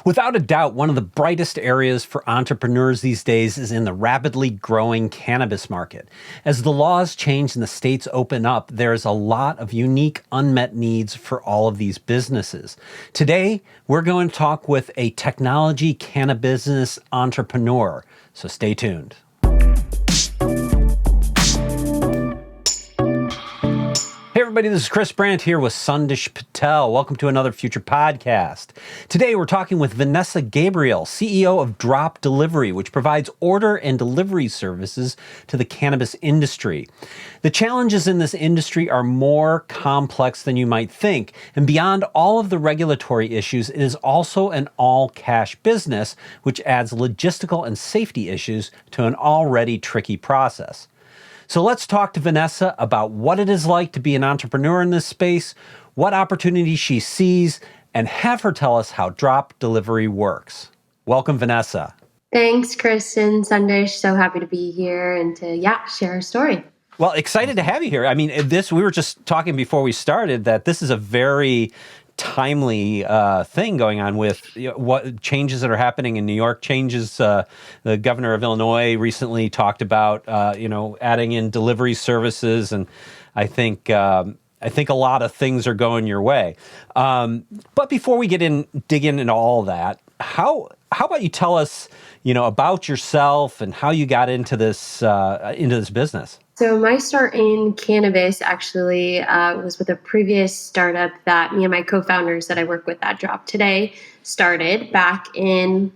Without a doubt, one of the brightest areas for entrepreneurs these days is in the rapidly growing cannabis market. As the laws change and the states open up, there's a lot of unique unmet needs for all of these businesses. Today, we're going to talk with a technology Canna-business entrepreneur, so stay tuned. Hey everybody, this is Chris Brandt here with Sandesh Patel. Welcome to another FUTR podcast. Today we're talking with Vanessa Gabriel, CEO of DropDelivery, which provides order and delivery services to the cannabis industry. The challenges in this industry are more complex than you might think, and beyond all of the regulatory issues, it is also an all-cash business, which adds logistical and safety issues to an already tricky process. So let's talk to Vanessa about what it is like to be an entrepreneur in this space, what opportunities she sees, and have her tell us how DropDelivery works. Welcome, Vanessa. Thanks, Chris and Sandesh. So happy to be here and to share our story. Well, excited to have you here. I mean, we were just talking before we started that this is a very timely thing going on with what changes that are happening in New York. The governor of Illinois recently talked about adding in delivery services, and I think a lot of things are going your way. But before we dig in into all that, how about you tell us about yourself and how you got into this business? So my start in cannabis actually was with a previous startup that me and my co-founders that I work with at Drop today started back in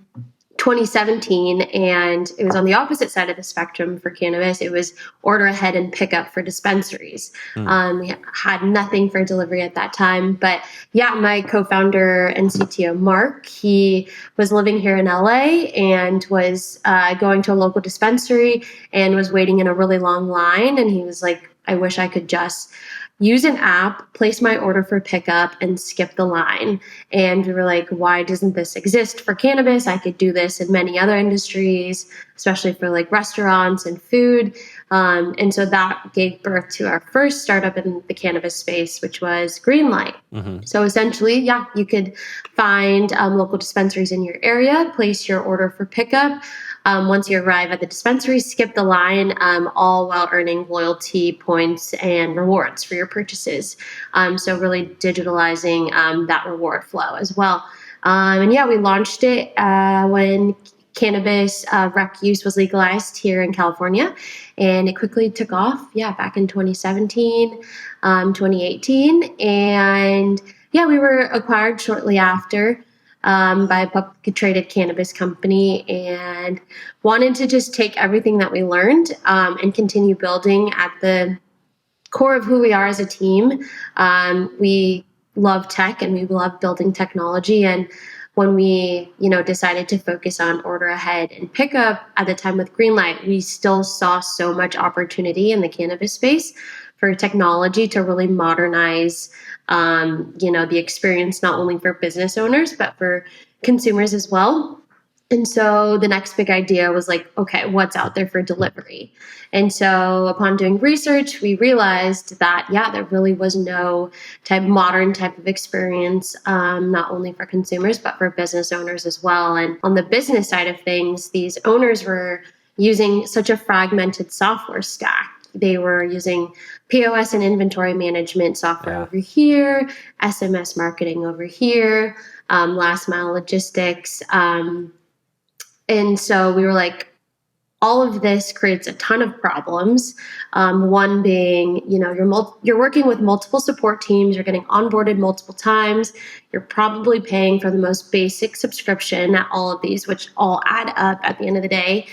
2017, and it was on the opposite side of the spectrum for cannabis. It was order ahead and pick up for dispensaries. We had nothing for delivery at that time, but my co-founder and CTO, Mark, he was living here in LA and was going to a local dispensary and was waiting in a really long line. And he was like, I wish I could just use an app, place my order for pickup, and skip the line. And we were like, why doesn't this exist for cannabis? I could do this in many other industries, especially for like restaurants and food. And so that gave birth to our first startup in the cannabis space, which was Greenlight. Mm-hmm. So essentially, you could find local dispensaries in your area, place your order for pickup. Once you arrive at the dispensary, skip the line, all while earning loyalty points and rewards for your purchases. So really digitalizing that reward flow as well. We launched it when cannabis rec use was legalized here in California, and it quickly took off, back in 2017, 2018. And we were acquired shortly after by a publicly traded cannabis company, and wanted to just take everything that we learned and continue building at the core of who we are as a team. We love tech and we love building technology. And when we, decided to focus on order ahead and pickup at the time with Greenlight, we still saw so much opportunity in the cannabis space for technology to really modernize the experience, not only for business owners, but for consumers as well. And so the next big idea was like, okay, what's out there for delivery? And so upon doing research, we realized that, there really was no modern type of experience, not only for consumers, but for business owners as well. And on the business side of things, these owners were using such a fragmented software stack. They were using POS and inventory management software over here, SMS marketing over here, last mile logistics. And so we were like, all of this creates a ton of problems. One being, you're working with multiple support teams, you're getting onboarded multiple times, you're probably paying for the most basic subscription at all of these, which all add up at the end of the day.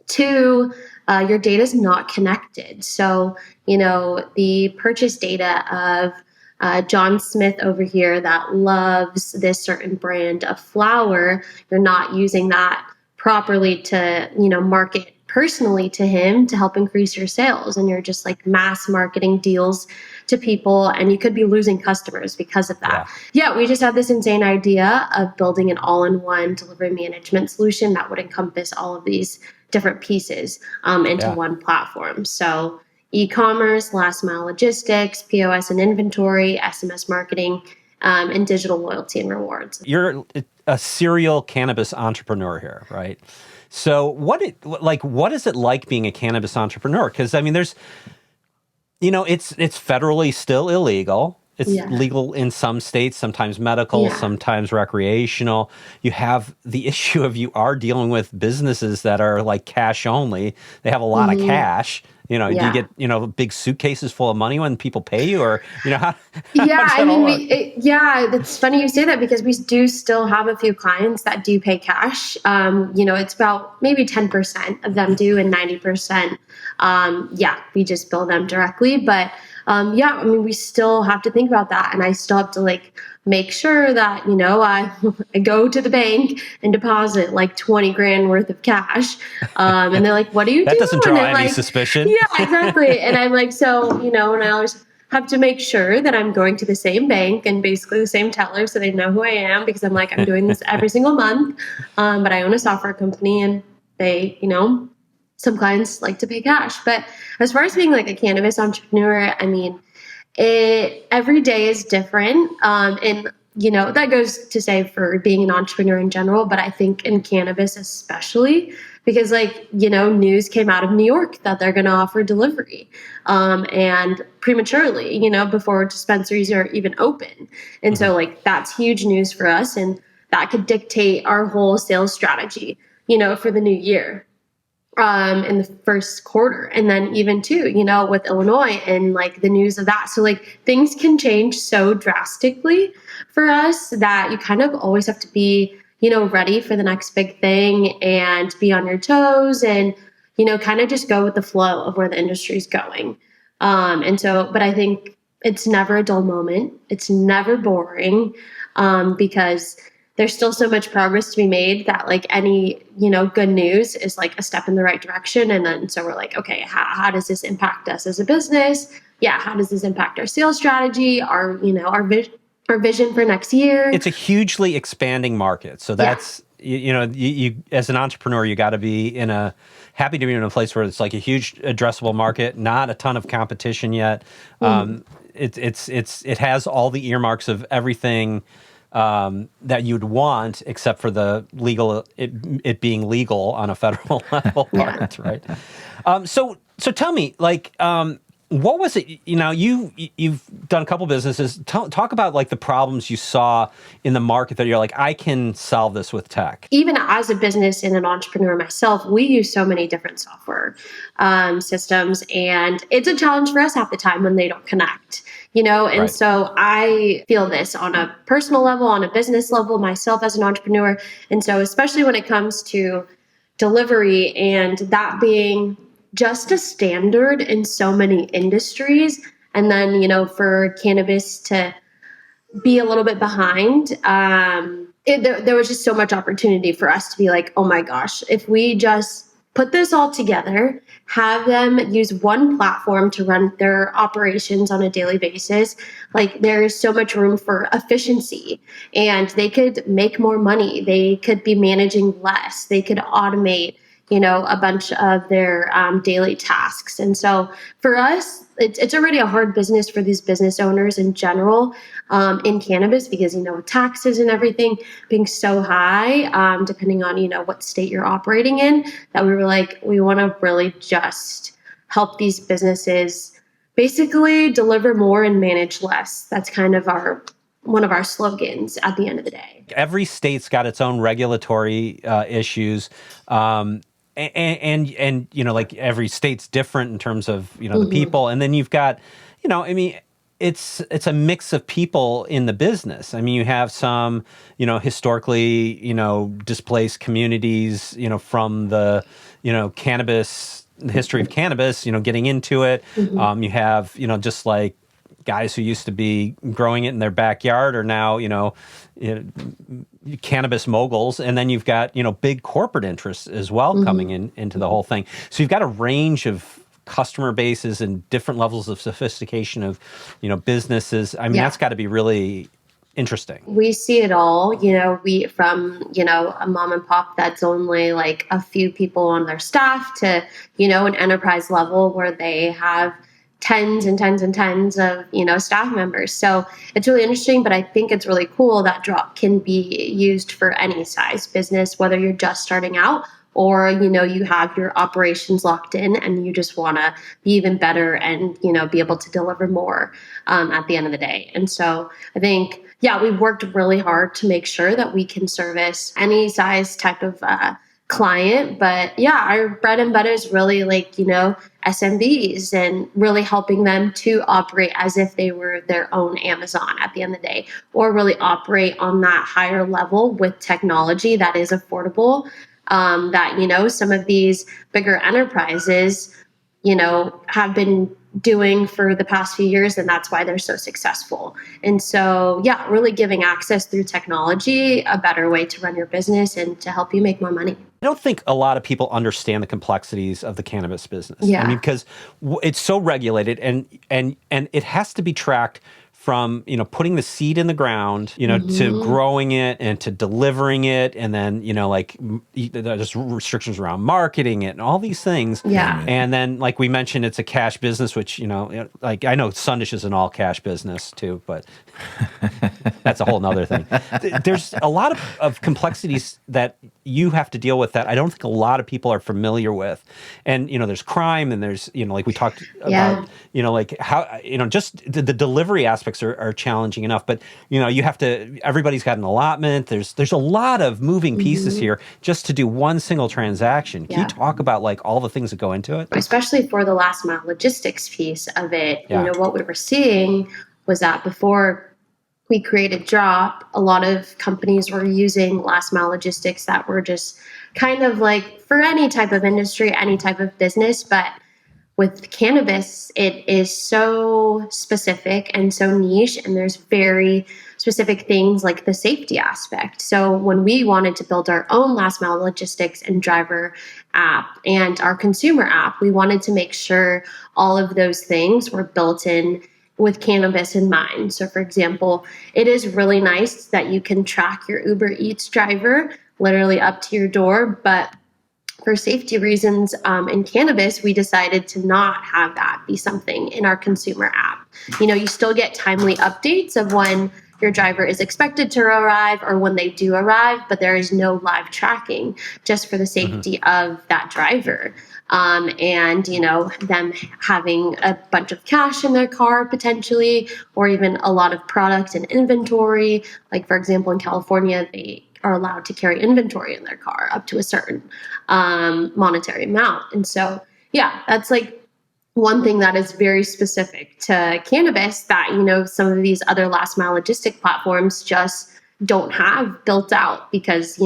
Two, your data is not connected. So, the purchase data of John Smith over here that loves this certain brand of flower, you're not using that properly to, market personally to him to help increase your sales. And you're just like mass marketing deals to people, and you could be losing customers because of that. We just had this insane idea of building an all-in-one delivery management solution that would encompass all of these different pieces into one platform. So e-commerce, last mile logistics, POS and inventory, SMS marketing, and digital loyalty and rewards. You're a serial cannabis entrepreneur here, right? So what is it like being a cannabis entrepreneur? Because I mean, there's, it's federally still illegal. It's legal in some states, sometimes medical, sometimes recreational. You have the issue of you are dealing with businesses that are like cash only. They have a lot of cash. Do you get, big suitcases full of money when people pay you, or, how I mean, it's funny you say that, because we do still have a few clients that do pay cash. It's about maybe 10% of them do, and 90%, we just bill them directly. But we still have to think about that. And I still have to make sure that, I go to the bank and deposit like 20 grand worth of cash. And they're like, what are you doing? That doesn't draw any suspicion. Yeah, exactly. And I'm like, and I always have to make sure that I'm going to the same bank and basically the same teller, so they know who I am, because I'm doing this every single month. But I own a software company, and they, some clients like to pay cash. But as far as being like a cannabis entrepreneur, I mean, every day is different. And, that goes to say for being an entrepreneur in general, but I think in cannabis especially, because news came out of New York that they're going to offer delivery, and prematurely, before dispensaries are even open. And so that's huge news for us. And that could dictate our whole sales strategy, for the new year. In the first quarter, and then even too, with Illinois and the news of that. So things can change so drastically for us that you kind of always have to be, ready for the next big thing, and be on your toes, and, kind of just go with the flow of where the industry is going. But I think it's never a dull moment. It's never boring, because there's still so much progress to be made that any, good news is a step in the right direction. And then, so we're okay, how does this impact us as a business? Yeah. How does this impact our sales strategy? Our vision for next year? It's a hugely expanding market. So that's, you as an entrepreneur, you got to be happy to be in a place where it's a huge addressable market, not a ton of competition yet. It has all the earmarks of everything that you'd want, except for the legal, it being legal on a federal level part, right? So tell me, what was it? You've done a couple businesses. Talk about the problems you saw in the market that you're I can solve this with tech. Even as a business and an entrepreneur myself, we use so many different software systems, and it's a challenge for us half the time when they don't connect. And right. So I feel this on a personal level, on a business level, myself as an entrepreneur. And so especially when it comes to delivery, and that being just a standard in so many industries, and then, for cannabis to be a little bit behind, there was just so much opportunity for us to be oh my gosh, if we just put this all together, have them use one platform to run their operations on a daily basis, there is so much room for efficiency, and they could make more money. They could be managing less. They could automate, a bunch of their daily tasks. And so for us, it's already a hard business for these business owners in general, in cannabis, because, taxes and everything being so high, depending on, what state you're operating in, that we were we want to really just help these businesses basically deliver more and manage less. That's kind of one of our slogans at the end of the day. Every state's got its own regulatory issues. And every state's different in terms of, the people. And then you've got, it's a mix of people in the business. I mean, you have some, historically, displaced communities, from the, cannabis, the history of cannabis, getting into it. You have, just guys who used to be growing it in their backyard are now, cannabis moguls. And then you've got, big corporate interests as well coming into the whole thing. So you've got a range of customer bases and different levels of sophistication of, businesses. I mean, that's got to be really interesting. We see it all, from, a mom and pop that's only a few people on their staff to, an enterprise level where they have tens and tens and tens of, staff members. So it's really interesting, but I think it's really cool that Drop can be used for any size business, whether you're just starting out or, you have your operations locked in and you just want to be even better and, be able to deliver more at the end of the day. And so I think, we've worked really hard to make sure that we can service any size type of client. But our bread and butter is really SMBs and really helping them to operate as if they were their own Amazon at the end of the day, or really operate on that higher level with technology that is affordable. That, some of these bigger enterprises, have been doing for the past few years, and that's why they're so successful. And so, really giving access through technology, a better way to run your business and to help you make more money. I don't think a lot of people understand the complexities of the cannabis business. Yeah. I mean, because it's so regulated and it has to be tracked from, putting the seed in the ground, to growing it and to delivering it. And then, there's restrictions around marketing it and all these things. Yeah. And then, like we mentioned, it's a cash business, which, I know Sandesh is an all cash business too, but that's a whole nother thing. There's a lot of complexities that you have to deal with that I don't think a lot of people are familiar with. And, there's crime and there's, like we talked about, like how, just the delivery aspects are challenging enough, but you have to, everybody's got an allotment. There's a lot of moving pieces here just to do one single transaction. Can you talk about like all the things that go into it? Especially for the last mile logistics piece of it, what we were seeing was that before we created Drop, a lot of companies were using last mile logistics that were just kind of like for any type of industry, any type of business, but with cannabis, it is so specific and so niche, and there's very specific things like the safety aspect. So when we wanted to build our own last mile logistics and driver app and our consumer app, we wanted to make sure all of those things were built in with cannabis in mind. So for example, it is really nice that you can track your Uber Eats driver literally up to your door, but for safety reasons in cannabis, we decided to not have that be something in our consumer app. You still get timely updates of when your driver is expected to arrive or when they do arrive, but there is no live tracking just for the safety of that driver. And, them having a bunch of cash in their car potentially, or even a lot of product and inventory. Like, for example, in California, they are allowed to carry inventory in their car up to a certain monetary amount. And so, that's like one thing that is very specific to cannabis that, some of these other last mile logistic platforms just don't have built out because,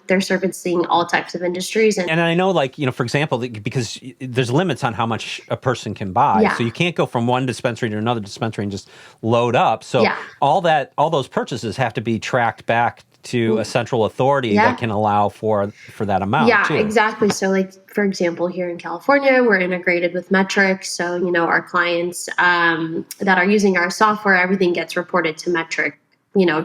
they're servicing all types of industries. And I know, like, for example, because there's limits on how much a person can buy. So you can't go from one dispensary to another dispensary and just load up. So all those purchases have to be tracked back to a central authority that can allow for that amount too. Exactly. So like, for example, here in California, we're integrated with Metric. So, our clients that are using our software, everything gets reported to Metric,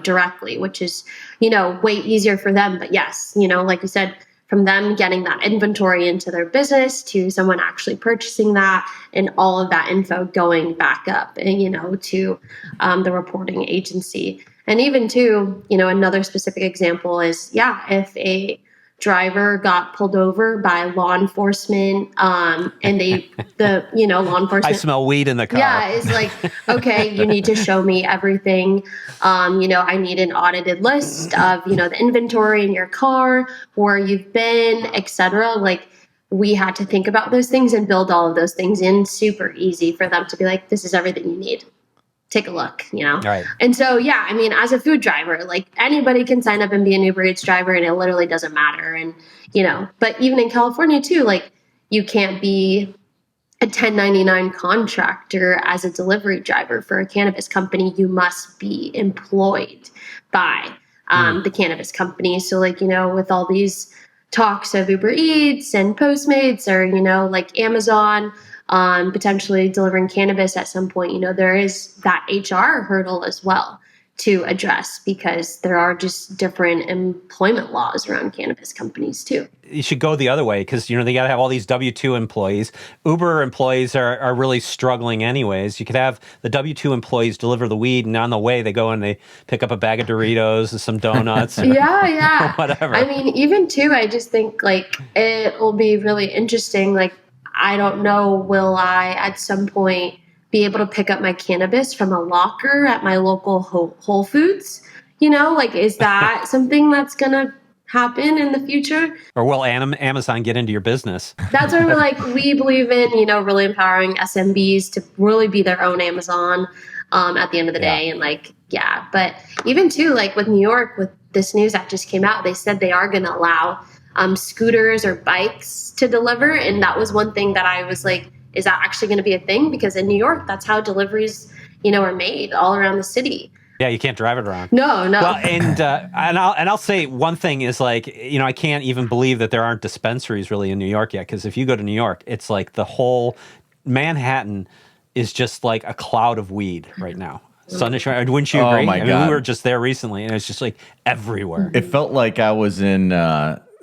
directly, which is, way easier for them. But yes, like you said, from them getting that inventory into their business to someone actually purchasing that and all of that info going back up and, to the reporting agency. And even to, another specific example is, if a driver got pulled over by law enforcement, and law enforcement. I smell weed in the car. Yeah, it's like, okay, you need to show me everything. I need an audited list of, the inventory in your car, where you've been, etc. Like, we had to think about those things and build all of those things in super easy for them to be like, this is everything you need. Take a look, Right. And so, as a food driver, like anybody can sign up and be an Uber Eats driver and it literally doesn't matter. And, but even in California too, like you can't be a 1099 contractor as a delivery driver for a cannabis company. You must be employed by the cannabis company. So like, with all these talks of Uber Eats and Postmates or, like Amazon, potentially delivering cannabis at some point, there is that HR hurdle as well. to address, because there are just different employment laws around cannabis companies too. You should go the other way, because, they got to have all these W-2 employees. Uber employees are really struggling anyways. You could have the W-2 employees deliver the weed, and on the way they go and they pick up a bag of Doritos and some donuts. Yeah. Whatever. I mean, even too, I just think like it will be really interesting. Like, I don't know, will I at some point be able to pick up my cannabis from a locker at my local Whole Foods? Like, is that something that's going to happen in the future? Or will Amazon get into your business? That's where we believe in, really empowering SMBs to really be their own Amazon at the end of the day. And but even too, like with New York, with this news that just came out, they said they are going to allow scooters or bikes to deliver. And that was one thing that I was like, is that actually going to be a thing? Because in New York, that's how deliveries, are made all around the city. Yeah, you can't drive it around. No. Well, and I'll say one thing is like, I can't even believe that there aren't dispensaries really in New York yet. Because if you go to New York, it's like the whole Manhattan is just like a cloud of weed right now. Sandesh, wouldn't you agree? Oh my God. We were just there recently, and it's just like everywhere. It felt like I was in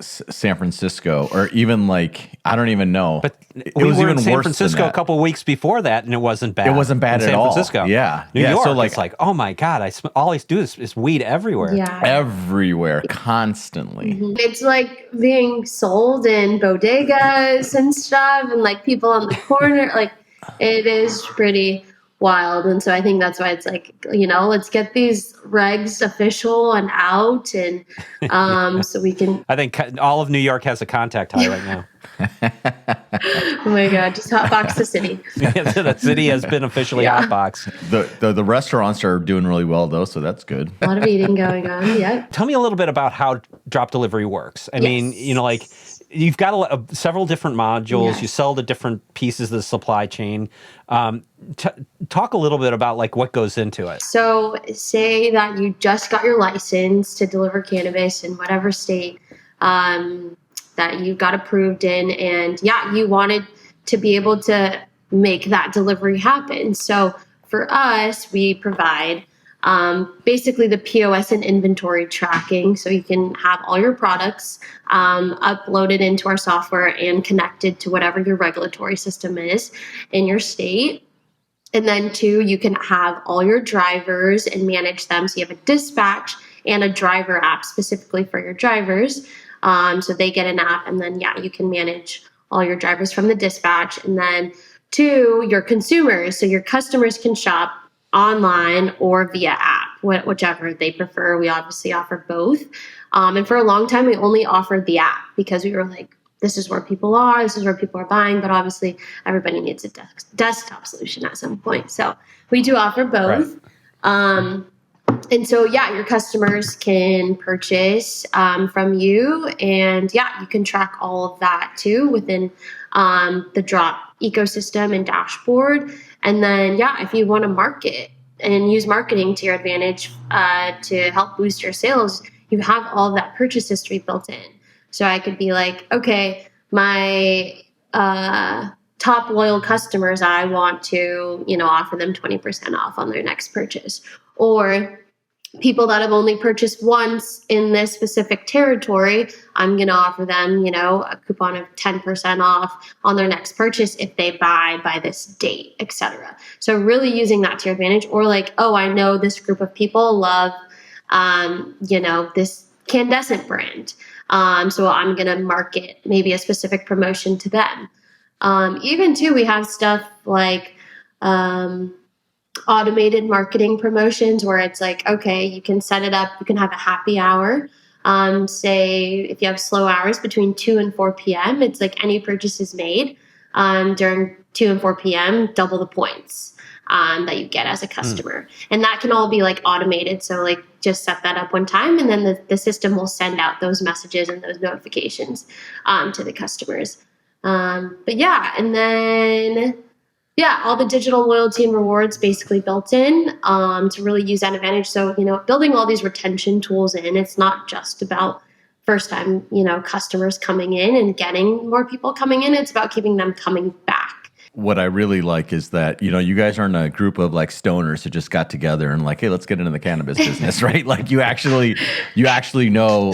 San Francisco, or even like, I don't even know. But it we was were even in San worse Francisco than a that. couple of weeks before that, and it wasn't bad. It wasn't bad in at San all. Francisco. Yeah. New Yeah, York, so like- it's like, oh my God, all I do is weed everywhere. Yeah. Everywhere, constantly. It's like being sold in bodegas and stuff, and like people on the corner. Like, it is pretty wild. And so I think that's why it's like, let's get these regs official and out, and so we can. I think all of New York has a contact high right now. Oh my God, just hotbox the city. The city has been officially hotboxed. The restaurants are doing really well though, so that's good. A lot of eating going on. Yeah. Tell me a little bit about how drop delivery works. I mean, like you've got several different modules. Yes. You sell the different pieces of the supply chain. Talk a little bit about like what goes into it. So say that you just got your license to deliver cannabis in whatever state that you got approved in, and you wanted to be able to make that delivery happen. So for us, we provide basically the POS and inventory tracking, so you can have all your products uploaded into our software and connected to whatever your regulatory system is in your state. And then two, you can have all your drivers and manage them. So you have a dispatch and a driver app specifically for your drivers. So they get an app, and then you can manage all your drivers from the dispatch. And then two, your consumers. So your customers can shop online or via app, whichever they prefer. We obviously offer both. And for a long time, we only offered the app because we were like, this is where people are, this is where people are buying, but obviously everybody needs a desktop solution at some point. So we do offer both. Right. And so, your customers can purchase from you, and you can track all of that too within the Drop ecosystem and dashboard. And then, if you want to market and use marketing to your advantage to help boost your sales, you have all of that purchase history built in. So I could be like, okay, my top loyal customers, I want to, offer them 20% off on their next purchase. Or people that have only purchased once in this specific territory, I'm going to offer them, a coupon of 10% off on their next purchase if they buy by this date, etc. So really using that to your advantage. Or like, oh, I know this group of people love, this Candescent brand. So I'm going to market maybe a specific promotion to them. Even too, we have stuff like automated marketing promotions where it's like, okay, you can set it up. You can have a happy hour. Say if you have slow hours between 2 and 4 p.m., it's like any purchases made during 2 and 4 p.m., double the points that you get as a customer. And that can all be like automated. So like just set that up one time, and then the system will send out those messages and those notifications to the customers. And then all the digital loyalty and rewards basically built in to really use that advantage. So, building all these retention tools in, it's not just about first time, customers coming in and getting more people coming in. It's about keeping them coming back what I really like is that, you guys aren't a group of like stoners who just got together and like, hey, let's get into the cannabis business, right? Like you actually know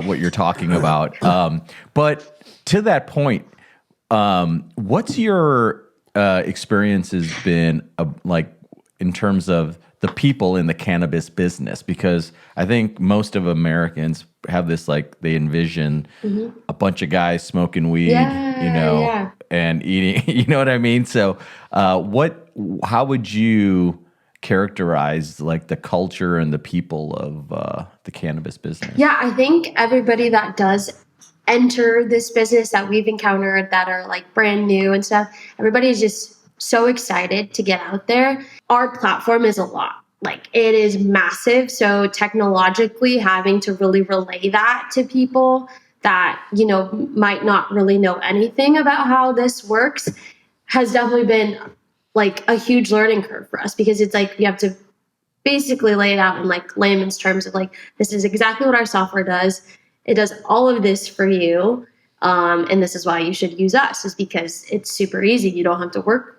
what you're talking about. But to that point, what's your experiences been like in terms of the people in the cannabis business? Because I think most of Americans have this, like, they envision a bunch of guys smoking weed, and eating, you know what I mean? So how would you characterize like the culture and the people of the cannabis business? Yeah, I think everybody that does enter this business that we've encountered that are like brand new and stuff, everybody's just so excited to get out there. Our platform is a lot. Like, it is massive. So technologically having to really relay that to people that, might not really know anything about how this works has definitely been like a huge learning curve for us, because it's like we have to basically lay it out in like layman's terms of like, this is exactly what our software does. It does all of this for you. And this is why you should use us, is because it's super easy. You don't have to work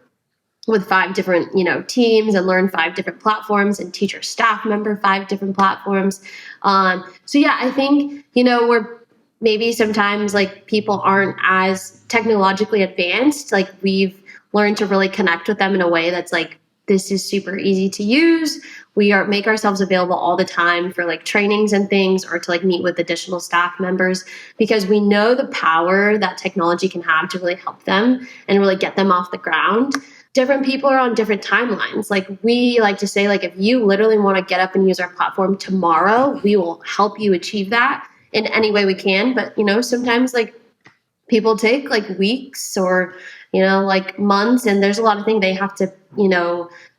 with 5 different, teams and learn 5 different platforms and teach your staff member 5 different platforms. So yeah, I think, we're maybe sometimes like people aren't as technologically advanced. Like, we've learned to really connect with them in a way that's like, this is super easy to use. We make ourselves available all the time for like trainings and things, or to like meet with additional staff members, because we know the power that technology can have to really help them and really get them off the ground. Different people are on different timelines. Like, we like to say, like, if you literally want to get up and use our platform tomorrow, we will help you achieve that in any way we can. But, sometimes like people take like weeks or, like months, and there's a lot of things they have to,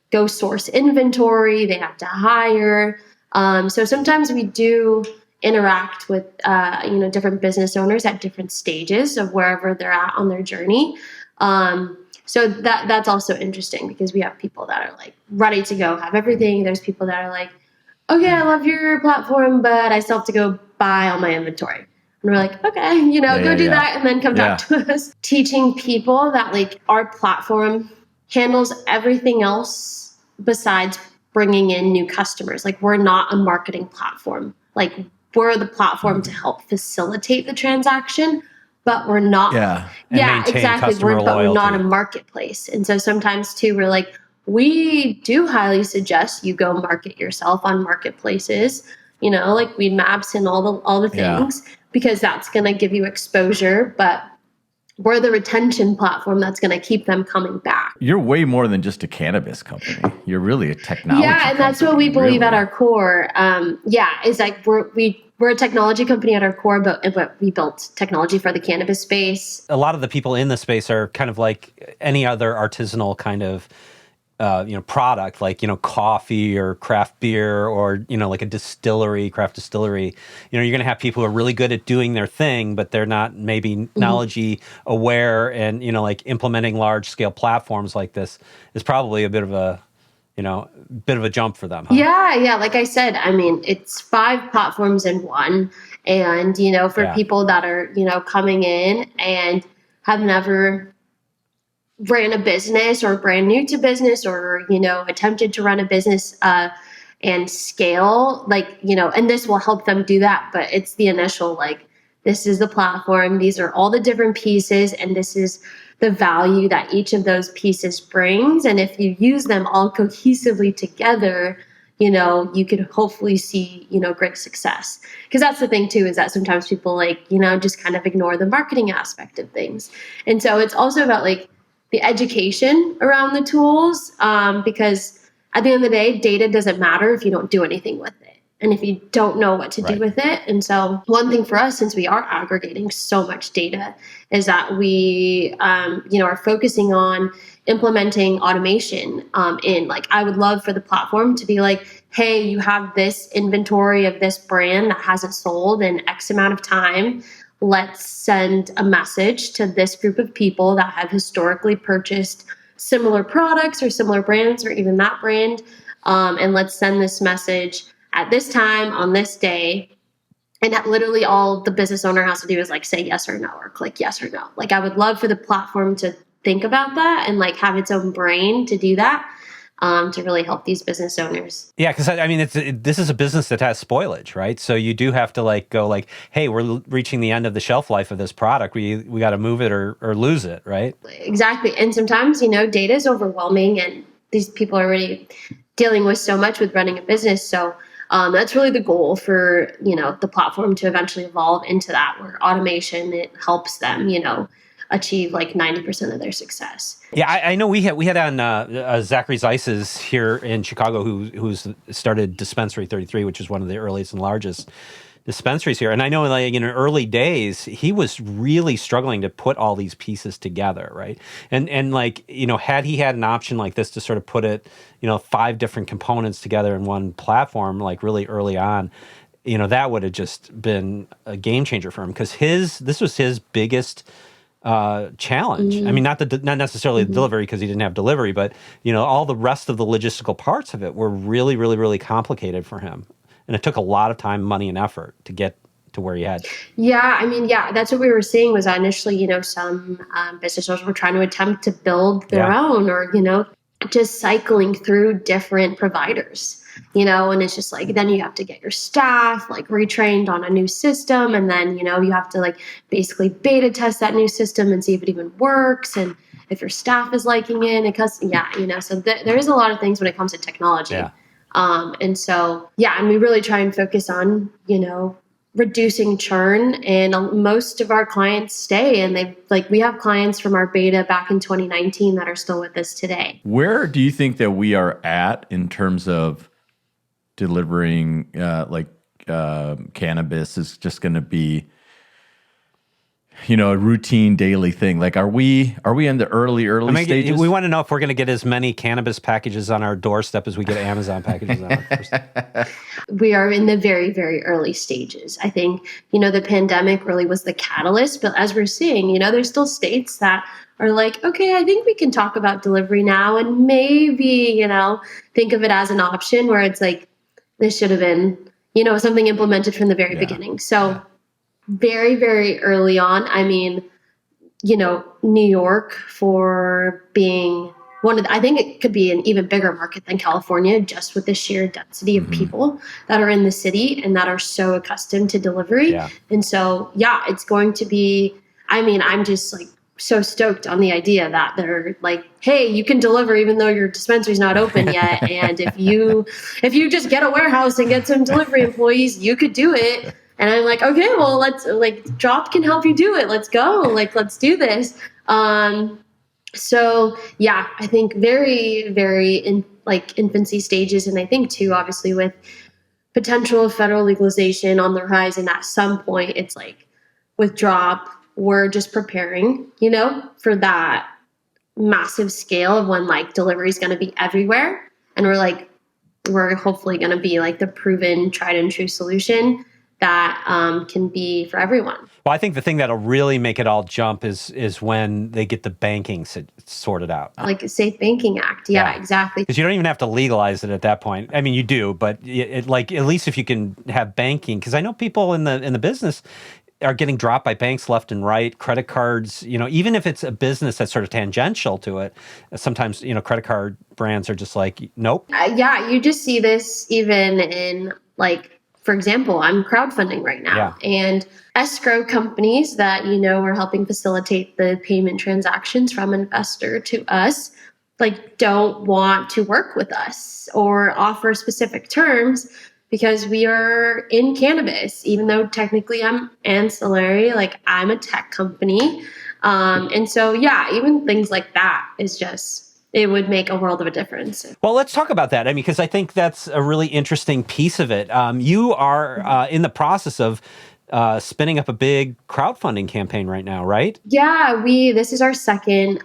go source inventory, they have to hire. So sometimes we do interact with, different business owners at different stages of wherever they're at on their journey. So that's also interesting, because we have people that are like ready to go, have everything. There's people that are like, okay, I love your platform, but I still have to go buy all my inventory. And we're like, okay, go do that and then come talk to us. Teaching people that like our platform handles everything else besides bringing in new customers. Like, we're not a marketing platform. Like, we're the platform to help facilitate the transaction, but we're not. Exactly. But we're not a marketplace. And so sometimes too, we're like, we do highly suggest you go market yourself on marketplaces, like Weed Maps and all the things, because that's going to give you exposure. But we're the retention platform that's going to keep them coming back. You're way more than just a cannabis company. You're really a technology company. And that's what we believe at our core. Is like we're a technology company at our core, but we built technology for the cannabis space. A lot of the people in the space are kind of like any other artisanal kind of product, like, coffee or craft beer, or, like a craft distillery. You're going to have people who are really good at doing their thing, but they're not maybe knowledge aware, and, like implementing large scale platforms like this is probably a bit of a jump for them. Huh? Yeah. Like I said, I mean, it's 5 platforms in one. And, for people that are, coming in and have never ran a business, or brand new to business, or, attempted to run a business and scale, like, and this will help them do that. But it's the initial, like, this is the platform, these are all the different pieces, and this is the value that each of those pieces brings. And if you use them all cohesively together, you could hopefully see, great success. Because that's the thing too, is that sometimes people like, just kind of ignore the marketing aspect of things. And so it's also about like the education around the tools, because at the end of the day, data doesn't matter if you don't do anything with it, and if you don't know what to do with it. And so one thing for us, since we are aggregating so much data, is that we are focusing on implementing automation in, like, I would love for the platform to be like, hey, you have this inventory of this brand that hasn't sold in X amount of time. Let's send a message to this group of people that have historically purchased similar products or similar brands, or even that brand. And let's send this message at this time on this day. And that literally all the business owner has to do is like say yes or no, or click yes or no. Like, I would love for the platform to think about that and like have its own brain to do that, to really help these business owners. Yeah, because I mean, this is a business that has spoilage, right? So you do have to like go like, hey, we're reaching the end of the shelf life of this product. We got to move it or lose it, right? Exactly. And sometimes, data is overwhelming and these people are already dealing with so much with running a business. So that's really the goal for, the platform to eventually evolve into that, where automation, it helps them, achieve like 90% of their success. Yeah, I know we had on Zachary Zeiss here in Chicago, who's started Dispensary 33, which is one of the earliest and largest dispensaries here. And I know like in early days, he was really struggling to put all these pieces together, right? And like, had he had an option like this to sort of put it, 5 different components together in one platform, like really early on, that would have just been a game changer for him, because this was his biggest challenge. Mm-hmm. I mean, not necessarily the delivery, because he didn't have delivery, but all the rest of the logistical parts of it were really, really, really complicated for him. And it took a lot of time, money, and effort to get to where he had. Yeah, I mean, that's what we were seeing was initially, some business owners were trying to attempt to build their own, or, just cycling through different providers, and it's just like, then you have to get your staff like retrained on a new system. And then, you have to like basically beta test that new system and see if it even works. And if your staff is liking it, so there is a lot of things when it comes to technology. Yeah. And we really try and focus on, reducing churn, and most of our clients stay, and we have clients from our beta back in 2019 that are still with us today. Where do you think that we are at in terms of delivering cannabis is just going to be a routine daily thing? Like, are we in the early stages? We want to know if we're going to get as many cannabis packages on our doorstep as we get Amazon packages on our doorstep. We are in the very, very early stages. I think, the pandemic really was the catalyst, but as we're seeing, there's still states that are like, okay, I think we can talk about delivery now, and maybe, think of it as an option, where it's like, this should have been, something implemented from the very beginning. So very, very early on. I mean, New York, for being I think it could be an even bigger market than California, just with the sheer density of people that are in the city and that are so accustomed to delivery. Yeah. And so, it's going to be, I'm just like so stoked on the idea that they're like, hey, you can deliver even though your dispensary's not open yet. And if you just get a warehouse and get some delivery employees, you could do it. And I'm like, okay, well, let's Drop can help you do it. Let's go. Let's do this. I think very, very in infancy stages. And I think too, obviously with potential federal legalization on the horizon at some point, it's like with Drop, we're just preparing, for that massive scale of when delivery is going to be everywhere. And we're hopefully going to be the proven tried and true solution that can be for everyone. Well, I think the thing that'll really make it all jump is when they get the banking sorted out. Like a Safe Banking Act. Yeah, exactly. Because you don't even have to legalize it at that point. I mean, you do, but at least if you can have banking, because I know people in the business are getting dropped by banks left and right, credit cards, even if it's a business that's sort of tangential to it, sometimes, credit card brands are just like, nope. You just see this even in for example, I'm crowdfunding right now, and escrow companies that, are helping facilitate the payment transactions from investor to us, don't want to work with us or offer specific terms because we are in cannabis, even though technically I'm ancillary, I'm a tech company. And so, even things like that is just, it would make a world of a difference. Well, let's talk about that. Because I think that's a really interesting piece of it. You are in the process of spinning up a big crowdfunding campaign right now, right? Yeah, this is our second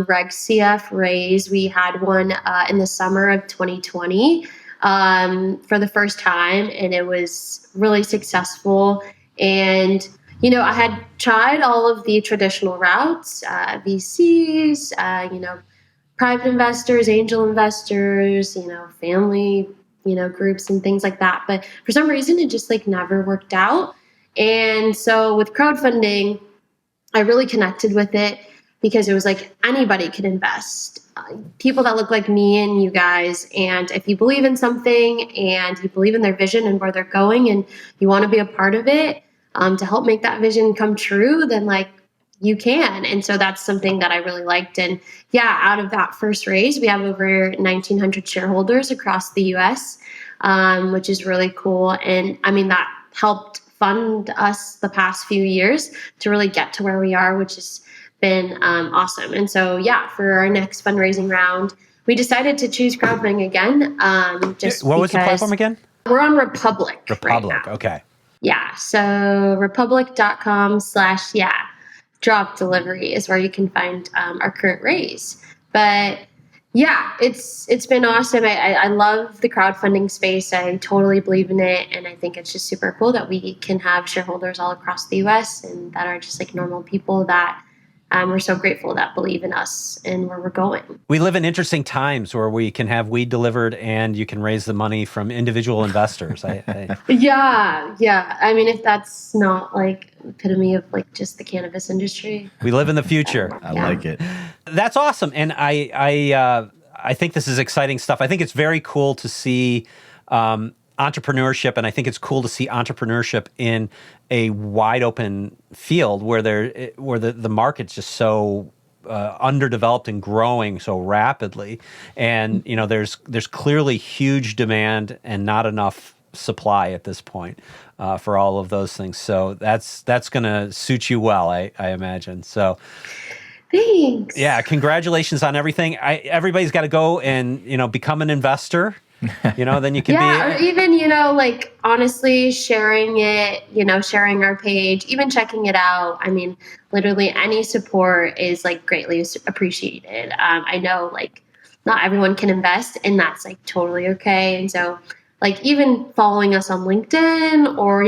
Reg CF raise. We had one in the summer of 2020 for the first time, and it was really successful. And I had tried all of the traditional routes, VCs, private investors, angel investors, family, groups and things like that. But for some reason, it just never worked out. And so with crowdfunding, I really connected with it. because it was like anybody could invest. People that look like me and you guys, and if you believe in something and you believe in their vision and where they're going and you want to be a part of it, to help make that vision come true, then like you can. And so that's something that I really liked. And yeah, out of that first raise, we have over 1,900 shareholders across the US, which is really cool. And I mean, that helped fund us the past few years to really get to where we are, which has been awesome. And so, yeah, for our next fundraising round, we decided to choose crowdfunding again. What was the platform again? We're on Republic. Republic, right now. okay. Yeah, so republic.com/, DropDelivery is where you can find our current raise. But yeah, it's been awesome. I love the crowdfunding space. I totally believe in it. And I think it's just super cool that we can have shareholders all across the US and that are just like normal people that we're so grateful that believe in us and where we're going. We live in interesting times where we can have weed delivered and you can raise the money from individual investors. Yeah. I mean, if that's not like epitome of like just the cannabis industry. We live in the future. I like it. That's awesome. And I think this is exciting stuff. I think it's very cool to see entrepreneurship, and I think it's cool to see entrepreneurship in a wide open field where the market's just so underdeveloped and growing so rapidly, and there's clearly huge demand and not enough supply at this point for all of those things. So that's going to suit you well, I imagine. So. Thanks. Yeah, congratulations on everything. Everybody's got to go and become an investor. Then you can or even, like honestly sharing it, sharing our page, even checking it out. I mean, literally any support is like greatly appreciated. I know like not everyone can invest and that's like totally okay. And so like even following us on LinkedIn or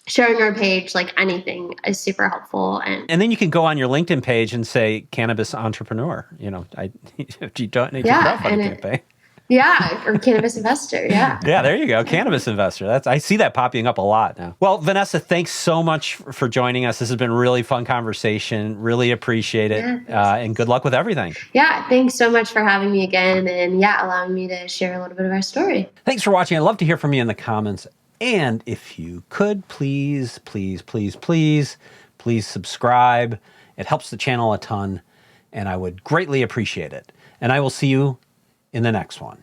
sharing our page, like anything is super helpful. And then you can go on your LinkedIn page and say cannabis entrepreneur, if you don't need to crowdfunding campaign. Yeah, or cannabis investor. Yeah. Yeah, there you go. Cannabis investor. I see that popping up a lot now. Well, Vanessa, thanks so much for joining us. This has been a really fun conversation. Really appreciate it. And good luck with everything. Yeah, thanks so much for having me again and allowing me to share a little bit of our story. Thanks for watching. I'd love to hear from you in the comments. And if you could, please subscribe. It helps the channel a ton, and I would greatly appreciate it. And I will see you in the next one.